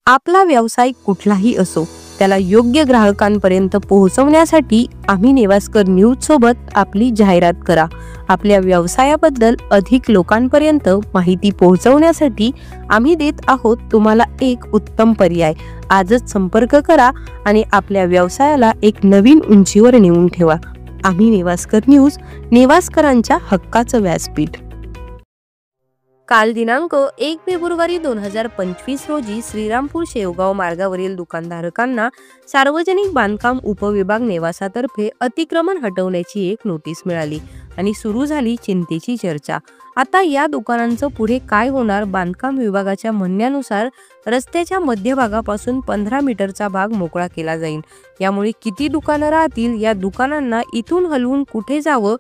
आपला व्यवसाय कुठलाही असो त्याला योग्य ग्राहकांपर्यंत पोहोचवण्यासाठी आम्ही नेवास्कर न्यूज सोबत आपली जाहिरात करा। आपल्या व्यवसायाबद्दल अधिक लोकांपर्यंत माहिती पोहोचवण्यासाठी आम्ही देत आहोत तुम्हाला एक उत्तम पर्याय। आजच संपर्क करा आणि आपल्या व्यवसायाला एक नवीन उंचीवर नेऊन ठेवा। आम्ही नेवास्कर न्यूज, नेवास्करांच्या हक्काचं व्यासपीठ। काल दिनांक 1 फेब्रुवारी 2025 रोजी श्रीरामपूर शेवगाव मार्गावरील दुकानधारकांना सार्वजनिक बांधकाम उपविभाग नेवासातर्फे अतिक्रमण हटवण्याची एक नोटीस मिळाली आणि सुरू झाली चिंतेची चर्चा। आता या दुकानांचं पुढे काय होणार? बांधकाम विभागाच्या म्हणण्यानुसार रस्त्याच्या मध्यभागापासून 15 मीटरचा भाग मोकळा केला जाईल। यामुळे किती दुकानं राहतील? या दुकानांना इथून हलवून कुठे जावं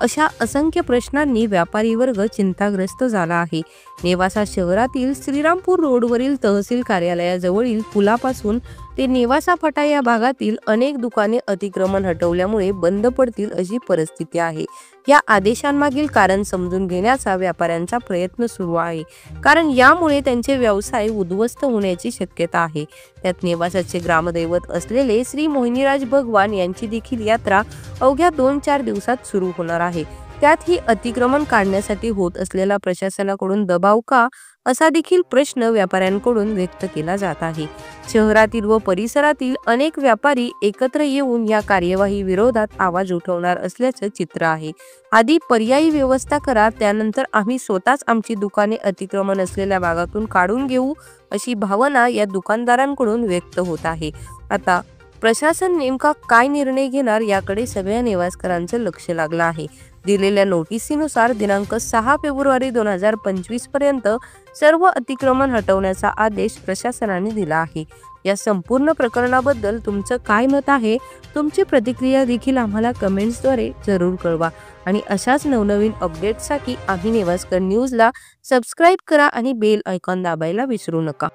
अशा असंख्य प्रश्नांनी व्यापारी वर्ग चिंताग्रस्त झाला आहे। नेवासा शहरातील श्रीरामपूर रोडवरील तहसील कार्यालयाजवळील पुलापासून ते नेवासा फाटा या भागातील अनेक दुकाने अतिक्रमण हटवल्यामुळे बंद पडतील अशी परिस्थिती आहे। या आदेशांमागील कारण समजून घेण्याचा व्यापाऱ्यांचा प्रयत्न सुरू आहे, कारण यामुळे त्यांचे व्यवसाय उद्ध्वस्त होण्याची शक्यता आहे। त्यात नेवासाचे ग्रामदैवत असलेले श्री मोहिनीराज भगवान यांची देखील यात्रा अवघ्या 2-4 दिवसात सुरू होणार आहे। त्यात ही अतिक्रमण काढण्यासाठी होत असलेला प्रशासनाकडून दबाव का, असा देखील प्रश्न व्यापाऱ्यांकडून व्यक्त केला जात आहे। शहरातील व परिसरातील अनेक व्यापारी एकत्र येऊन या कार्यवाही विरोधात आवाज उठवणार असल्याचं चित्र आहे। आधी पर्यायी व्यवस्था करा, त्यानंतर आम्ही स्वतःच आमची दुकाने अतिक्रमण असलेल्या भागातून काढून घेऊ, अशी भावना या दुकानदारांकडून व्यक्त होत आहे। आता प्रशासन नेमका काय निर्णय घेणार याकडे सगळ्या नेवास्करांचं लक्ष लागलं आहे। दिलेल्या नोटिसीनुसार दिनांक 6 फेब्रुवारी 2025 पर्यंत सर्व अतिक्रमण हटवण्याचा आदेश प्रशासनाने दिला आहे। या संपूर्ण प्रकरणाबद्दल तुमचं काय मत आहे? तुमची प्रतिक्रिया देखील आम्हाला कमेंट्सद्वारे जरूर कळवा आणि अशाच नवनवीन अपडेट्ससाठी आम्ही नेवास्कर न्यूजला सबस्क्राईब करा आणि बेल आयकॉन दाबायला विसरू नका।